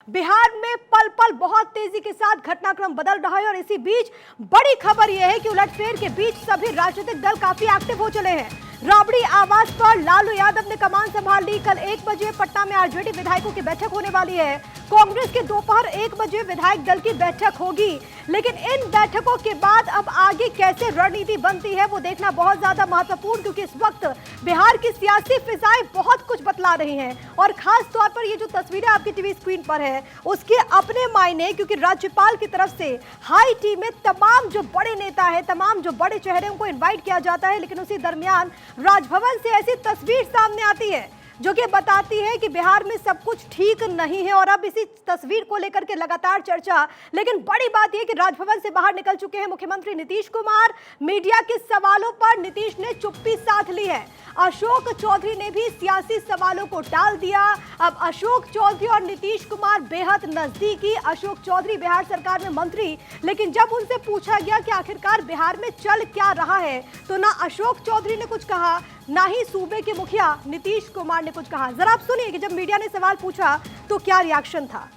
बिहार में पल पल बहुत तेजी के साथ घटनाक्रम बदल रहा है और इसी बीच बड़ी खबर यह है कि उलटफेर के बीच सभी राजनीतिक दल काफी एक्टिव हो चले हैं। राबड़ी आवास पर लालू यादव ने कमान संभाल ली। कल 1 बजे पटना में आरजेडी विधायकों की बैठक होने वाली है। कांग्रेस के दोपहर 1 बजे विधायक दल की बैठक होगी, लेकिन इन बैठकों के बाद अब आगे कैसे रणनीति बनती है वो देखना बहुत ज्यादा महत्वपूर्ण, क्योंकि इस वक्त बिहार की सियासी फिजाएं बहुत कुछ बतला रही हैं और खास तौर पर ये जो तस्वीरें आपकी टीवी स्क्रीन पर है उसके अपने मायने, क्योंकि राज्यपाल की तरफ से हाई टी में तमाम जो बड़े नेता है, तमाम जो बड़े चेहरे उनको इन्वाइट किया जाता है, लेकिन उसी दरमियान राजभवन से ऐसी तस्वीर सामने आती है जो कि बताती है कि बिहार में सब कुछ ठीक नहीं है। और अब इसी तस्वीर को लेकर के लगातार चर्चा, लेकिन बड़ी बात यह कि राजभवन से बाहर निकल चुके हैं मुख्यमंत्री नीतीश कुमार। मीडिया के सवालों पर नीतीश ने चुप्पी साध ली है। अशोक चौधरी ने भी सियासी सवालों को टाल दिया। अब अशोक चौधरी और नीतीश कुमार बेहद नजदीकी। अशोक चौधरी बिहार सरकार में मंत्री, लेकिन जब उनसे पूछा गया कि आखिरकार बिहार में चल क्या रहा है तो ना अशोक चौधरी ने कुछ कहा, ना ही सूबे के मुखिया नीतीश कुमार ने कुछ कहा। जरा आप सुनिए कि जब मीडिया ने सवाल पूछा तो क्या रिएक्शन था।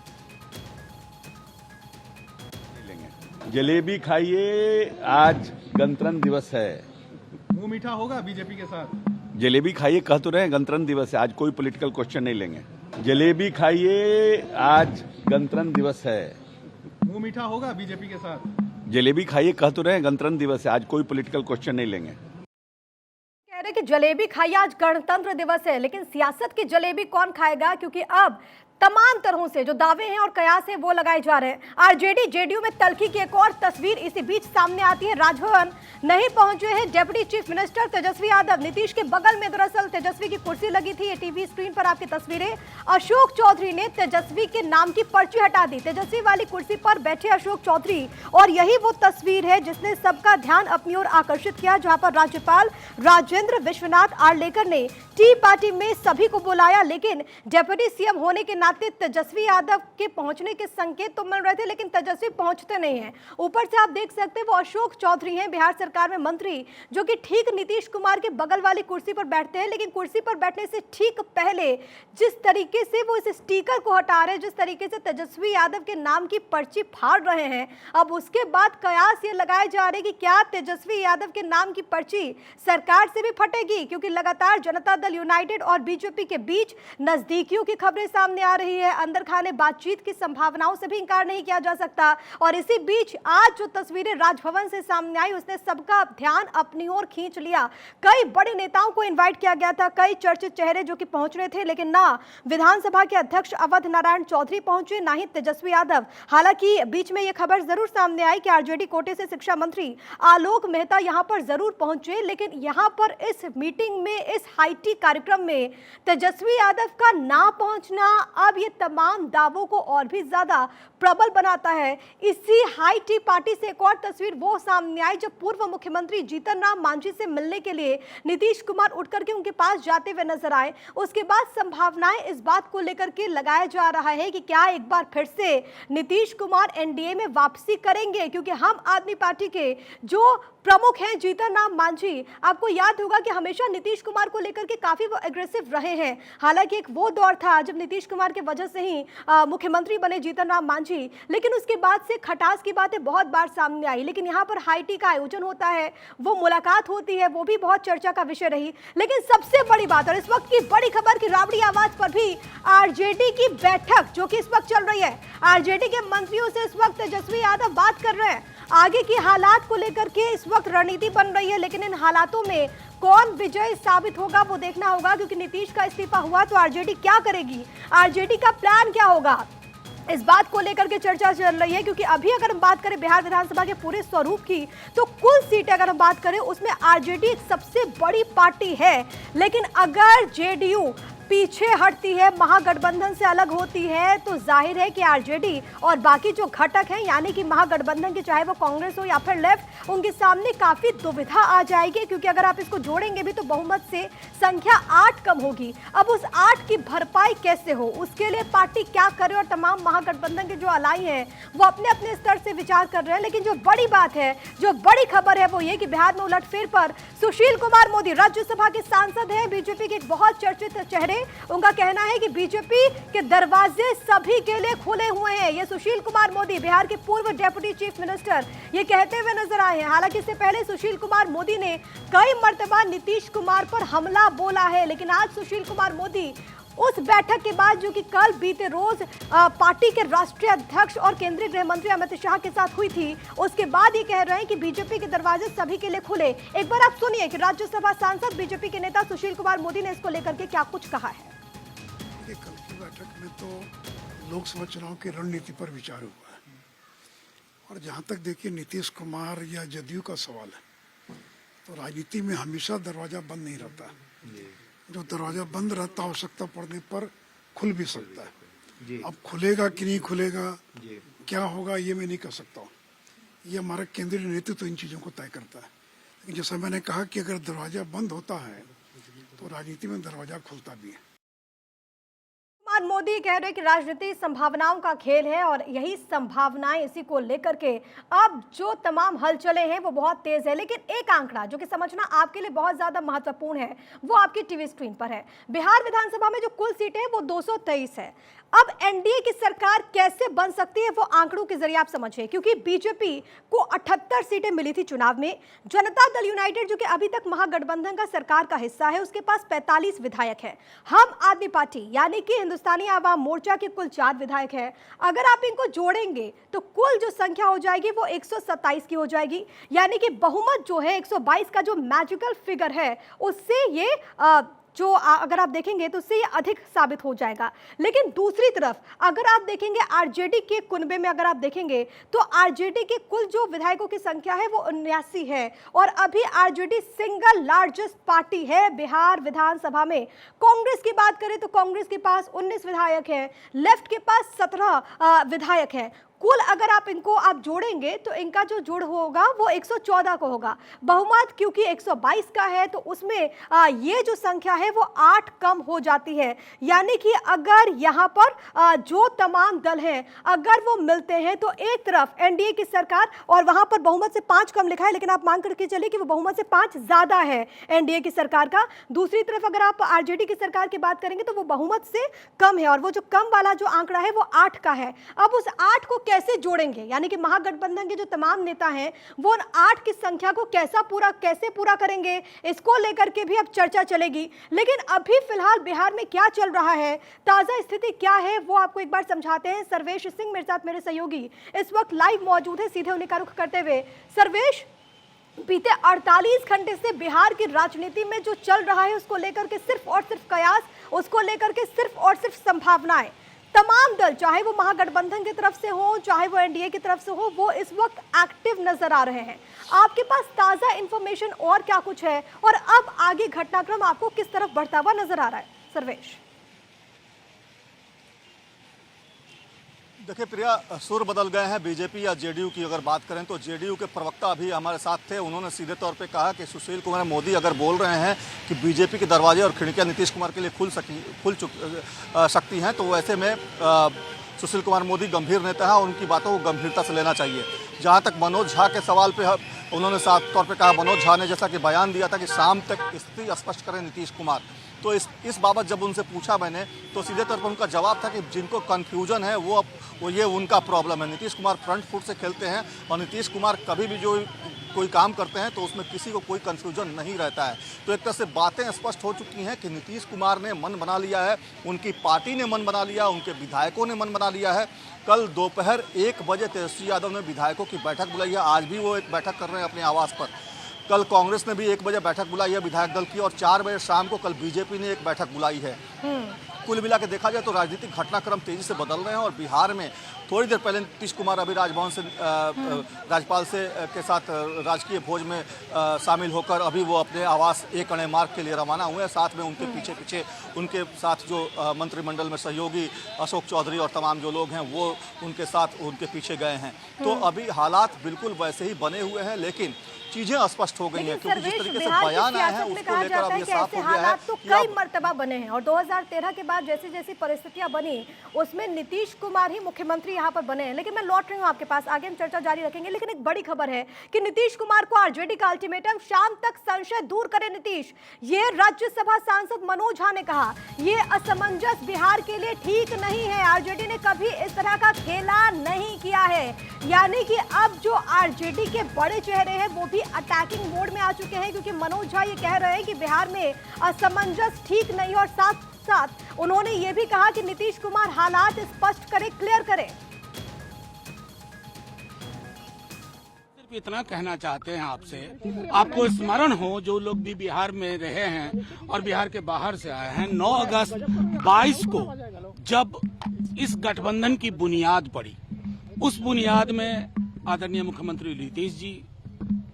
जलेबी खाइए, आज गणतंत्र दिवस है। मुंह मीठा होगा बीजेपी के साथ। जलेबी खाइए कह तो रहे हैं, गणतंत्र दिवस है, आज कोई पॉलिटिकल क्वेश्चन नहीं लेंगे। जलेबी खाइए, आज गणतंत्र दिवस है। मुंह मीठा होगा बीजेपी के साथ। जलेबी खाइए कह तो रहे हैं, गणतंत्र दिवस है, आज कोई पॉलिटिकल क्वेश्चन नहीं लेंगे। कह रहे कि जलेबी खाइए, आज गणतंत्र दिवस है, लेकिन सियासत की जलेबी कौन खाएगा, क्योंकि अब तमाम तरहों से जो दावे हैं और कयास हैं वो लगाए जा रहे हैं। आरजेडी जेडीयू में तल्खी की एक और तस्वीर इसी बीच सामने आती है। राजभवन नहीं पहुंचे हैं deputy chief minister Tejashwi Yadav. Nitish के बगल में दरअसल तेजस्वी की कुर्सी लगी थी। ये टीवी स्क्रीन पर आपकी तस्वीरें। अशोक चौधरी ने तेजस्वी के नाम की पर्ची हटा दी। तेजस्वी वाली कुर्सी पर बैठे अशोक चौधरी, और यही वो तस्वीर है जिसने सबका ध्यान अपनी ओर आकर्षित किया, जहां पर राज्यपाल राजेंद्र विश्वनाथ आर्लेकर ने टी पार्टी में सभी को बुलाया, लेकिन डेप्यूटी सीएम होने के तेजस्वी यादव के पहुंचने के संकेत तो मिल रहे थे, लेकिन तेजस्वी पहुंचते नहीं हैं। ऊपर से आप देख सकते हैं वो अशोक चौधरी हैं, बिहार सरकार में मंत्री, जो कि ठीक नीतीश कुमार के बगल वाली कुर्सी पर बैठते हैं, लेकिन कुर्सी पर बैठने से ठीक पहले जिस तरीके से वो इस स्टिकर को हटा रहे हैं, जिस तरीके से तेजस्वी यादव के नाम की पर्ची फाड़ रहे हैं, अब उसके बाद कयास ये लगाए जा रहे हैं कि क्या तेजस्वी यादव के नाम की पर्ची सरकार से भी फटेगी, क्योंकि लगातार जनता दल यूनाइटेड और बीजेपी के बीच नजदीकियों की खबरें सामने आ रही है। अंदर खाने बातचीत की संभावनाओं से भी इंकार नहीं किया जा सकता। और इसी बीच आज जो तस्वीरें राजभवन से सामने आई उसने सबका ध्यान अपनी ओर खींच लिया। कई बड़े नेताओं को इनवाइट किया गया था, कई चर्चित चेहरे जो कि पहुंच रहे थे, लेकिन ना विधानसभा के अध्यक्ष अवध नारायण चौधरी पहुंचे, ना ही तेजस्वी यादव। हालांकि बीच में यह खबर जरूर सामने आई कि आरजेडी कोटे से शिक्षा मंत्री आलोक मेहता यहां पर जरूर पहुंचे, लेकिन यहां पर इस मीटिंग में, इस हाईटी कार्यक्रम में तेजस्वी यादव का ना पहुंचना अब ये तमाम दावों को और भी ज्यादा प्रबल बनाता है। इसी हाई टी पार्टी से एक और तस्वीर वो सामने आई जब पूर्व मुख्यमंत्री जीतन राम मांझी से मिलने के लिए नीतीश कुमार उठ करके उनके पास जाते हुए नजर आए। उसके बाद संभावनाएं इस बात को लेकर के लगाया जा रहा है कि क्या एक बार फिर से नीतीश कुमार एनडीए में वापसी करेंगे, क्योंकि हम आदमी पार्टी के जो प्रमुख हैं जीतन राम मांझी, आपको याद होगा कि हमेशा नीतीश कुमार को लेकर के काफी वो एग्रेसिव रहे हैं। हालांकि एक वो दौर था जब नीतीश कुमार के वजह से ही मुख्यमंत्री बने जीतन राम मांझी, लेकिन उसके बाद से खटास की बातें बहुत बार सामने आई। लेकिन यहाँ पर हाई टी का आयोजन होता है, वो मुलाकात होती है, वो भी बहुत चर्चा का विषय रही। लेकिन सबसे बड़ी बात और इस वक्त की बड़ी खबर कि राबड़ी आवास पर भी आरजेडी की बैठक जो कि इस वक्त चल रही है, आरजेडी के मंत्रियों से इस वक्त तेजस्वी यादव बात कर रहे हैं। आगे की हालात को लेकर के इस वक्त रणनीति बन रही है, लेकिन इन हालातों में कौन विजय साबित होगा वो देखना होगा, क्योंकि नीतीश का इस्तीफा हुआ तो आरजेडी क्या करेगी, आरजेडी का प्लान क्या होगा, इस बात को लेकर के चर्चा चल रही है। क्योंकि अभी अगर हम बात करें बिहार विधानसभा के पूरे स्वरूप की, तो कुल सीटें अगर हम बात करें उसमें आरजेडी एक सबसे बड़ी पार्टी है, लेकिन अगर जेडीयू पीछे हटती है, महागठबंधन से अलग होती है, तो जाहिर है कि आरजेडी और बाकी जो घटक हैं यानी कि महागठबंधन के, चाहे वो कांग्रेस हो या फिर लेफ्ट, उनके सामने काफी दुविधा आ जाएगी, क्योंकि अगर आप इसको जोड़ेंगे भी तो बहुमत से संख्या 8 कम होगी। अब उस 8 की भरपाई कैसे हो, उसके लिए पार्टी क्या करे, और तमाम महागठबंधन के जो अलाई हैं वो अपने अपने स्तर से विचार कर रहे हैं। लेकिन जो बड़ी बात है, जो बड़ी खबर है वो ये कि बिहार में उलटफेर पर सुशील कुमार मोदी राज्यसभा के सांसद हैं, बीजेपी के एक बहुत चर्चित चेहरे, उनका कहना है कि बीजेपी के दरवाजे सभी के लिए खुले हुए हैं। ये सुशील कुमार मोदी, बिहार के पूर्व डेप्यूटी चीफ मिनिस्टर, ये कहते हुए नजर आए हैं। हालांकि इससे पहले सुशील कुमार मोदी ने कई मर्तबा नीतीश कुमार पर हमला बोला है, लेकिन आज सुशील कुमार मोदी उस बैठक के बाद, जो कि कल बीते रोज पार्टी के राष्ट्रीय अध्यक्ष और केंद्रीय गृह मंत्री अमित शाह के साथ हुई थी, उसके बाद ये कह रहे हैं कि बीजेपी के दरवाजे सभी के लिए खुले। एक बार आप सुनिए कि राज्यसभा सांसद बीजेपी के नेता सुशील कुमार मोदी ने इसको लेकर के क्या कुछ कहा है। कल की बैठक में तो लोकसभा चुनाव की रणनीति पर विचार हुआ है, और जहां तक देखिए नीतीश कुमार या जदयू का सवाल है, तो राजनीति में हमेशा दरवाजा बंद नहीं रहता। जो दरवाजा बंद रहता, आवश्यकता पड़ने पर खुल भी सकता है। अब खुलेगा कि नहीं खुलेगा, क्या होगा, ये मैं नहीं कह सकता हूँ। ये हमारा केंद्रीय नेतृत्व इन चीज़ों को तय करता है। लेकिन जैसा मैंने कहा कि अगर दरवाजा बंद होता है तो राजनीति में दरवाजा खुलता भी है। मोदी कह रहे हैं कि राजनीति संभावनाओं का खेल है, और यही संभावनाएं, इसी को लेकर के अब जो तमाम हलचलें हैं वो बहुत तेज है। लेकिन एक आंकड़ा जो कि समझना आपके लिए बहुत ज्यादा महत्वपूर्ण है, वो आपकी टीवी स्क्रीन पर है। बिहार विधानसभा में जो कुल सीटें हैं वो 223 है। अब एनडीए की सरकार कैसे बन सकती है, वो आंकड़ों के जरिए आप समझिए, क्योंकि बीजेपी को 78 सीटें मिली थी चुनाव में। जनता दल यूनाइटेड, जो कि अभी तक महागठबंधन का सरकार का हिस्सा है, उसके पास 45 विधायक है। हम आदमी पार्टी यानी कि हिंदुस्तानी आवाम मोर्चा के कुल 4 विधायक है। अगर आप इनको जोड़ेंगे तो कुल जो संख्या हो जाएगी वो 127 की हो जाएगी, यानी कि बहुमत जो है 122 का जो मैजिकल फिगर है, उससे ये जो अगर आप देखेंगे तो उससे ये अधिक साबित हो जाएगा। लेकिन दूसरी तरफ अगर आप देखेंगे आरजेडी के कुनबे में, अगर आप देखेंगे तो आरजेडी के कुल जो विधायकों की संख्या है वो 79 है, और अभी आरजेडी सिंगल लार्जेस्ट पार्टी है बिहार विधानसभा में। कांग्रेस की बात करें तो कांग्रेस के पास 19 विधायक हैं, लेफ्ट के पास 17 विधायक हैं। कुल अगर आप इनको जोड़ेंगे तो इनका जो जोड़ होगा वो 114 को होगा। बहुमत क्योंकि 122 का है तो उसमें ये जो संख्या है वो 8 कम हो जाती है। यानी कि अगर यहाँ पर जो तमाम दल हैं अगर वो मिलते हैं तो एक तरफ एनडीए की सरकार, और वहां पर बहुमत से 5 कम लिखा है, लेकिन आप मान करके चलिए कि वो बहुमत से 5 ज्यादा है एनडीए की सरकार का। दूसरी तरफ अगर आप आरजेडी की सरकार की बात करेंगे तो वो बहुमत से कम है, और वो जो कम वाला जो आंकड़ा है वो 8 का है। अब उस 8 को कैसे जोड़ेंगे, यानी कि महागठबंधन के जो तमाम नेता हैं वो उन 8 की संख्या को कैसे पूरा करेंगे, इसको लेकर के भी अब चर्चा चलेगी। लेकिन अभी फिलहाल बिहार में क्या चल रहा है, ताजा स्थिति क्या है, वो आपको एक बार समझाते हैं। सर्वेश सिंह मेरे साथ, मेरे सहयोगी इस वक्त लाइव मौजूद है, सीधे उन्हीं का रुख करते हुए। सर्वेश, बीते 48 घंटे से बिहार की राजनीति में जो चल रहा है उसको लेकर के सिर्फ और सिर्फ कयास, उसको लेकर के सिर्फ और सिर्फ संभावनाएं, तमाम दल चाहे वो महागठबंधन की तरफ से हो चाहे वो एनडीए की तरफ से हो, वो इस वक्त एक्टिव नजर आ रहे हैं। आपके पास ताजा इंफॉर्मेशन और क्या कुछ है, और अब आगे घटनाक्रम आपको किस तरफ बढ़ता हुआ नजर आ रहा है, सर्वेश? देखिए प्रिया, सुर बदल गए हैं बीजेपी या जेडीयू की अगर बात करें तो जेडीयू के प्रवक्ता अभी हमारे साथ थे। उन्होंने सीधे तौर पे कहा कि सुशील कुमार मोदी अगर बोल रहे हैं कि बीजेपी के दरवाजे और खिड़कियां नीतीश कुमार के लिए खुल सकती हैं, तो वैसे में सुशील कुमार मोदी गंभीर नेता है और उनकी बातों को गंभीरता से लेना चाहिए। जहाँ तक मनोज झा के सवाल पर उन्होंने साफ तौर पर कहा, मनोज झा ने जैसा कि बयान दिया था कि शाम तक स्थिति स्पष्ट करें नीतीश कुमार, तो इस बाबत जब उनसे पूछा मैंने तो सीधे तौर पर उनका जवाब था कि जिनको कन्फ्यूजन है वो ये उनका प्रॉब्लम है। नीतीश कुमार फ्रंट फुट से खेलते हैं और नीतीश कुमार कभी भी जो कोई काम करते हैं तो उसमें किसी को कोई कन्फ्यूजन नहीं रहता है। तो एक तरह से बातें स्पष्ट हो चुकी हैं कि नीतीश कुमार ने मन बना लिया है, उनकी पार्टी ने मन बना लिया, उनके विधायकों ने मन बना लिया है। कल दोपहर 1 बजे तेजस्वी यादव ने विधायकों की बैठक बुलाई है, आज भी वो एक बैठक कर रहे हैं अपने आवास पर। कल कांग्रेस ने भी 1 बजे बैठक बुलाई है विधायक दल की, और 4 बजे शाम को कल बीजेपी ने एक बैठक बुलाई है। कुल मिला के देखा जाए तो राजनीतिक घटनाक्रम तेजी से बदल रहे हैं, और बिहार में थोड़ी देर पहले नीतीश कुमार अभी राजभवन से राज्यपाल से के साथ राजकीय भोज में शामिल होकर अभी वो अपने आवास एक अणे मार्ग के लिए रवाना हुए हैं। साथ में उनके पीछे उनके साथ जो मंत्रिमंडल में सहयोगी अशोक चौधरी और तमाम जो लोग हैं वो उनके साथ उनके पीछे गए हैं। तो अभी हालात बिल्कुल वैसे ही बने हुए हैं, लेकिन चीजें स्पष्ट हो गई हैं, क्योंकि जिस तरीके से बयान आए हैं उसको लेकर अब ये साफ हो गया है तो कई मर्तबा बने हैं, और 2013 के बाद बाद जैसी जैसी परिस्थितियां बनी उसमें नीतीश कुमार ही मुख्यमंत्री यहां पर बने हैं। लेकिन मैं लौट रही हूं आपके पास, आगे हम चर्चा जारी रखेंगे। लेकिन एक बड़ी खबर है कि नीतीश कुमार को आरजेडी का अल्टीमेटम, शाम तक संशय दूर करें नीतीश, ये राज्यसभा सांसद मनोज झा ने कहा। ये असमंजस बिहार के लिए ठीक नहीं है, आरजेडी ने कभी इस तरह का खेला नहीं किया है। यानी कि अब जो आरजेडी के बड़े चेहरे हैं वो भी अटैकिंग मोड में आ चुके हैं, क्योंकि मनोज झा ये कह रहे हैं कि बिहार में असमंजस ठीक नहीं। और साथ साथ उन्होंने ये भी कहा कि नीतीश कुमार हालात स्पष्ट करें, क्लियर करें। सिर्फ इतना कहना चाहते हैं आपसे, आपको स्मरण हो जो लोग भी बिहार में रहे हैं और बिहार के बाहर से आए हैं, 9 अगस्त 22 को जब इस गठबंधन की बुनियाद पड़ी, उस बुनियाद में आदरणीय मुख्यमंत्री नीतीश जी,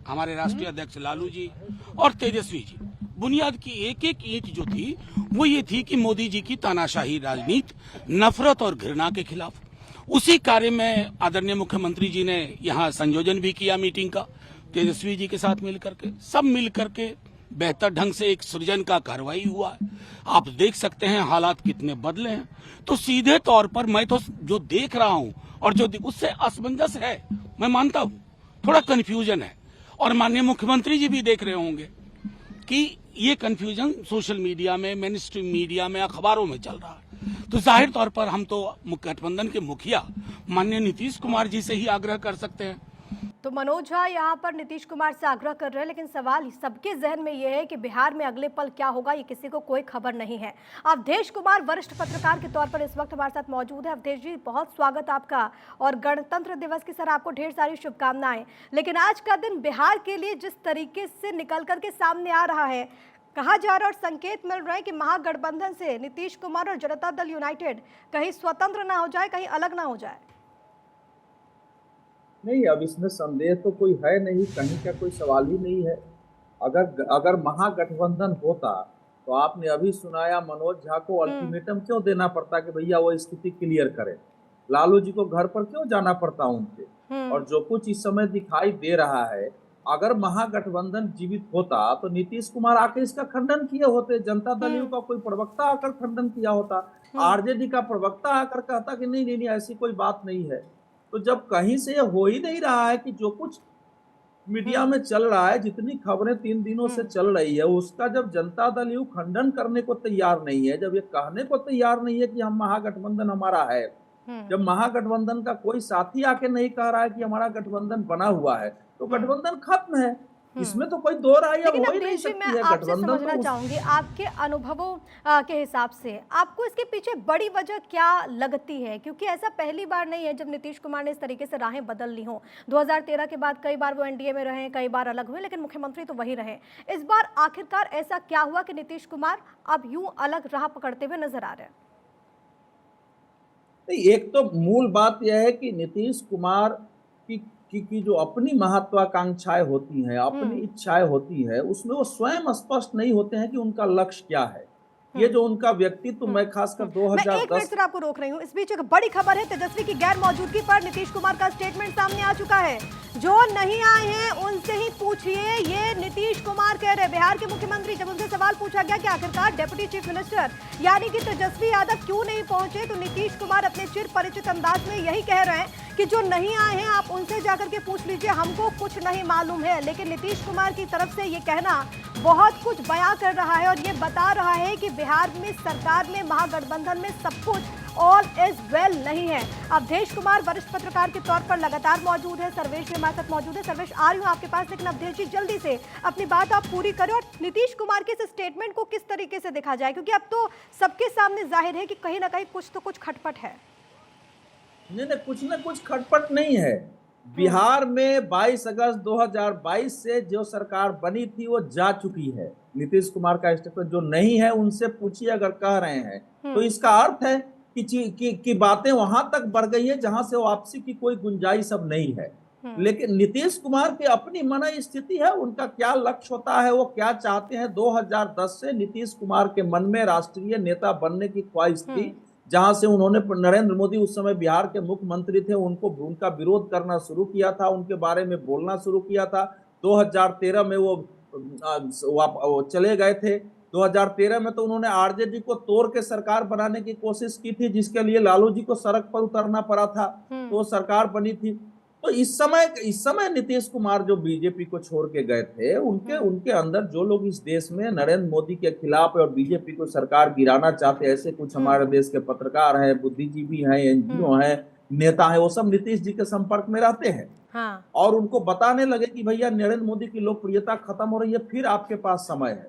हमारे राष्ट्रीय अध्यक्ष लालू जी और तेजस्वी जी, बुनियाद की एक एक ईंट जो थी वो ये थी कि मोदी जी की तानाशाही राजनीति, नफरत और घृणा के खिलाफ। उसी कार्य में आदरणीय मुख्यमंत्री जी ने यहाँ संयोजन भी किया मीटिंग का, तेजस्वी जी के साथ मिलकर के, सब मिलकर के बेहतर ढंग से एक सृजन का कार्रवाई हुआ है। आप देख सकते हैं हालात कितने बदले हैं। तो सीधे तौर पर मैं तो जो देख रहा हूं और जो उससे असमंजस है, मैं मानता हूं थोड़ा कंफ्यूजन है, और माननीय मुख्यमंत्री जी भी देख रहे होंगे कि ये कंफ्यूजन सोशल मीडिया में, मेन स्ट्रीम मीडिया में, अखबारों में चल रहा है। तो जाहिर तौर पर हम तो गठबंधन के मुखिया माननीय नीतीश कुमार जी से ही आग्रह कर सकते हैं। तो मनोज झा यहाँ पर नीतीश कुमार से आग्रह कर रहे हैं, लेकिन सवाल सबके जहन में यह है कि बिहार में अगले पल क्या होगा ये किसी को कोई खबर नहीं है। अवधेश कुमार वरिष्ठ पत्रकार के तौर पर इस वक्त हमारे साथ मौजूद है। अवधेश जी, बहुत स्वागत आपका, और गणतंत्र दिवस की सर आपको ढेर सारी शुभकामनाएं। लेकिन आज का दिन बिहार के लिए जिस तरीके से निकल करके सामने आ रहा है, कहा जा रहा है और संकेत मिल रहा है कि महागठबंधन से नीतीश कुमार और जनता दल यूनाइटेड कहीं स्वतंत्र ना हो जाए, कहीं अलग ना हो जाए। नहीं, अब इसमें संदेह तो कोई है नहीं, कहीं का कोई सवाल ही नहीं है। अगर महागठबंधन होता तो आपने अभी सुनाया मनोज झा को अल्टीमेटम क्यों देना पड़ता कि भैया वो स्थिति क्लियर करें, लालू जी को घर पर क्यों जाना पड़ता उनके। और जो कुछ इस समय दिखाई दे रहा है, अगर महागठबंधन जीवित होता तो नीतीश कुमार आके इसका खंडन किए होते, जनता दल यू का कोई प्रवक्ता आकर खंडन किया होता, आरजेडी का प्रवक्ता आकर कहता कि नहीं नहीं नहीं ऐसी कोई बात नहीं है। तो जब कहीं से हो ही नहीं रहा है कि जो कुछ मीडिया में चल रहा है, जितनी खबरें 3 दिनों से चल रही है, उसका जब जनता दल यू खंडन करने को तैयार नहीं है, जब ये कहने को तैयार नहीं है कि हम महागठबंधन हमारा है, जब महागठबंधन का कोई साथी आके नहीं कह रहा है कि हमारा गठबंधन बना हुआ है, तो गठबंधन खत्म है। इसमें तो कोई दो राय हो ही नहीं सकती है। मैं आपसे समझना चाहूंगी, आपके अनुभवों के हिसाब से आपको इसके पीछे बड़ी वजह क्या लगती है? क्योंकि ऐसा पहली बार नहीं है जब नीतीश कुमार ने इस तरीके से राहें बदल ली हों। 2013 के बाद कई बार वो एनडीए में रहे, कई बार अलग हुए, लेकिन मुख्यमंत्री तो वही रहे। इस बार आखिरकार ऐसा क्या हुआ कि नीतीश कुमार अब यूं अलग राह पकड़ते हुए नजर आ रहे हैं? एक तो मूल बात यह है कि नीतीश कुमार की जो अपनी महत्वाकांक्षाएं होती हैं, अपनी इच्छाएं होती है, उसमें वो स्वयं स्पष्ट नहीं होते हैं कि उनका लक्ष्य क्या है। ये जो उनका व्यक्तित्व, मैं खासकर 2010 मैं एक मिनट से आपको रोक रही हूँ। इस बीच एक बड़ी खबर है, तेजस्वी की गैर मौजूदगी पर नीतीश कुमार का स्टेटमेंट सामने आ चुका है। जो नहीं आए हैं उनसे ही पूछिए, ये नीतीश कुमार कह रहे। बिहार के मुख्यमंत्री, जब उनसे सवाल पूछा गया कि आखिरकार डेप्यूटी चीफ मिनिस्टर यानी कि तेजस्वी यादव क्यों नहीं पहुंचे, तो नीतीश कुमार अपने चिर परिचित अंदाज में यही कह रहे हैं कि जो नहीं आए हैं आप उनसे जाकर के पूछ लीजिए, हमको कुछ नहीं मालूम है। लेकिन नीतीश कुमार की तरफ से ये कहना बहुत कुछ बयां कर रहा है और ये बता रहा है कि बिहार में, सरकार में, महागठबंधन में सब कुछ ऑल इज वेल नहीं है। अवधेश कुमार वरिष्ठ पत्रकार के तौर पर लगातार मौजूद है, सर्वेश भी हमारे साथ मौजूद है। सर्वेश, आ रही हूँ आपके पास, लेकिन अवधेश जी जल्दी से अपनी बात आप पूरी करें और नीतीश कुमार के इस स्टेटमेंट को किस तरीके से देखा जाए, क्योंकि अब तो सबके सामने जाहिर है कि कहीं ना कहीं कुछ तो कुछ खटपट है। नहीं, कुछ न कुछ खटपट नहीं है। बिहार में 22 अगस्त 2022 से जो सरकार बनी थी वो जा चुकी है। नीतीश कुमार का स्टेटमेंट जो नहीं है उनसे पूछिए, अगर कह रहे हैं तो इसका अर्थ है कि बातें वहां तक बढ़ गई है जहां से वापसी की कोई गुंजाइश अब नहीं है। लेकिन नीतीश कुमार की अपनी मन स्थिति है, उनका क्या लक्ष्य होता है, वो क्या चाहते हैं। 2010 से नीतीश कुमार के मन में राष्ट्रीय नेता बनने की ख्वाहिश थी, जहां से उन्होंने नरेंद्र मोदी उस समय बिहार के मुख्यमंत्री थे, उनका विरोध करना शुरू किया था, उनके बारे में बोलना शुरू किया था। 2013 में वो चले गए थे, 2013 में तो उन्होंने आरजेडी को तोड़ के सरकार बनाने की कोशिश की थी, जिसके लिए लालू जी को सड़क पर उतरना पड़ा था, तो वो सरकार बनी थी। तो इस समय नीतीश कुमार जो बीजेपी को छोड़ के गए थे, उनके अंदर जो लोग इस देश में नरेंद्र मोदी के खिलाफ और बीजेपी को सरकार गिराना चाहते हैं, ऐसे कुछ हमारे देश के पत्रकार हैं, बुद्धिजीवी हैं, एनजीओ हैं, नेता हैं, वो सब नीतीश जी के संपर्क में रहते हैं। हाँ। और उनको बताने लगे कि भैया नरेंद्र मोदी की लोकप्रियता खत्म हो रही है, फिर आपके पास समय है।